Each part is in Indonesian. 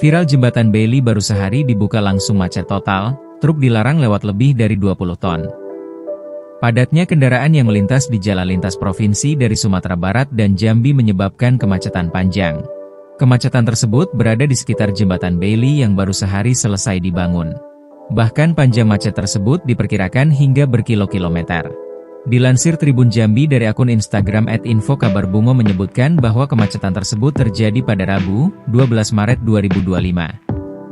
Viral jembatan Bailey baru sehari dibuka langsung macet total, truk dilarang lewat lebih dari 20 ton. Padatnya kendaraan yang melintas di jalan lintas provinsi dari Sumatera Barat dan Jambi menyebabkan kemacetan panjang. Kemacetan tersebut berada di sekitar jembatan Bailey yang baru sehari selesai dibangun. Bahkan panjang macet tersebut diperkirakan hingga berkilo-kilometer. Dilansir Tribun Jambi dari akun Instagram @infokabarbungo menyebutkan bahwa kemacetan tersebut terjadi pada Rabu, 12 Maret 2025.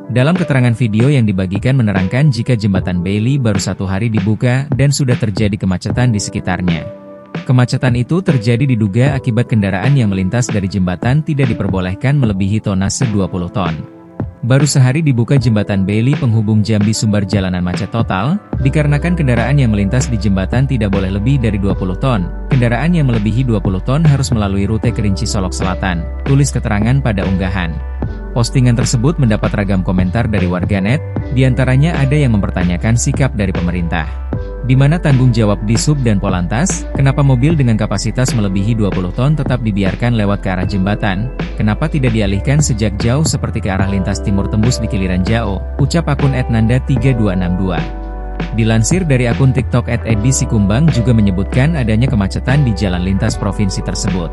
Dalam keterangan video yang dibagikan menerangkan jika jembatan Bailey baru 1 hari dibuka dan sudah terjadi kemacetan di sekitarnya. Kemacetan itu terjadi diduga akibat kendaraan yang melintas dari jembatan tidak diperbolehkan melebihi tonase 20 ton. Baru sehari dibuka jembatan Bailey penghubung Jambi Sumbar jalanan macet total, dikarenakan kendaraan yang melintas di jembatan tidak boleh lebih dari 20 ton. Kendaraan yang melebihi 20 ton harus melalui rute Kerinci Solok Selatan, tulis keterangan pada unggahan. Postingan tersebut mendapat ragam komentar dari warganet, diantaranya ada yang mempertanyakan sikap dari pemerintah. Di mana tanggung jawab Disub dan Polantas, kenapa mobil dengan kapasitas melebihi 20 ton tetap dibiarkan lewat ke arah jembatan, kenapa tidak dialihkan sejak jauh seperti ke arah lintas timur tembus di Kiliran Jao, ucap akun @nanda3262. Dilansir dari akun TikTok @edisikumbang juga menyebutkan adanya kemacetan di jalan lintas provinsi tersebut.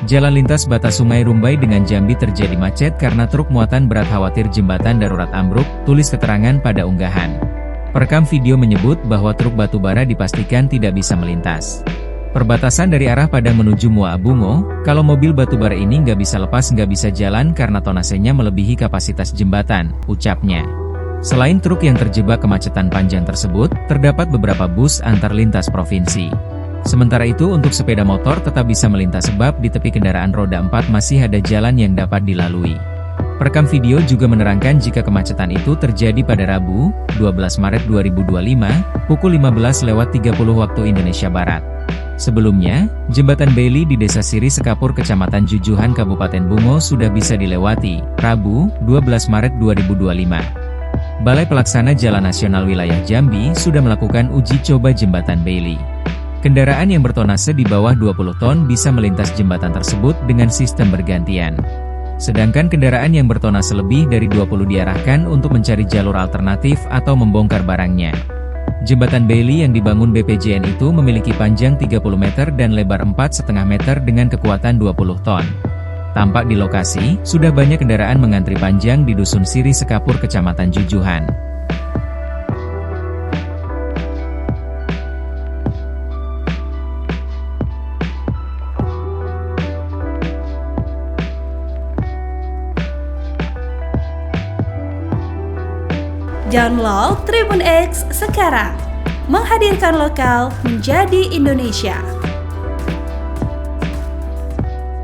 Jalan lintas batas Sungai Rumbai dengan Jambi terjadi macet karena truk muatan berat khawatir jembatan darurat ambruk, tulis keterangan pada unggahan. Perekam video menyebut bahwa truk batubara dipastikan tidak bisa melintas. Perbatasan dari arah Padang menuju Muara Bungo, kalau mobil batubara ini nggak bisa lepas nggak bisa jalan karena tonasenya melebihi kapasitas jembatan, ucapnya. Selain truk yang terjebak kemacetan panjang tersebut, terdapat beberapa bus antar lintas provinsi. Sementara itu untuk sepeda motor tetap bisa melintas sebab di tepi kendaraan roda 4 masih ada jalan yang dapat dilalui. Perekam video juga menerangkan jika kemacetan itu terjadi pada Rabu, 12 Maret 2025, pukul 15.30 waktu Indonesia Barat. Sebelumnya, jembatan Bailey di Desa Siri Sekapur Kecamatan Jujuhan Kabupaten Bungo sudah bisa dilewati, Rabu, 12 Maret 2025. Balai Pelaksana Jalan Nasional Wilayah Jambi sudah melakukan uji coba jembatan Bailey. Kendaraan yang bertonase di bawah 20 ton bisa melintas jembatan tersebut dengan sistem bergantian. Sedangkan kendaraan yang bertonase lebih dari 20 diarahkan untuk mencari jalur alternatif atau membongkar barangnya. Jembatan Bailey yang dibangun BPJN itu memiliki panjang 30 meter dan lebar 4,5 meter dengan kekuatan 20 ton. Tampak di lokasi, sudah banyak kendaraan mengantri panjang di Dusun Siri Sekapur Kecamatan Jujuhan. Download Tribun X sekarang, menghadirkan lokal menjadi Indonesia.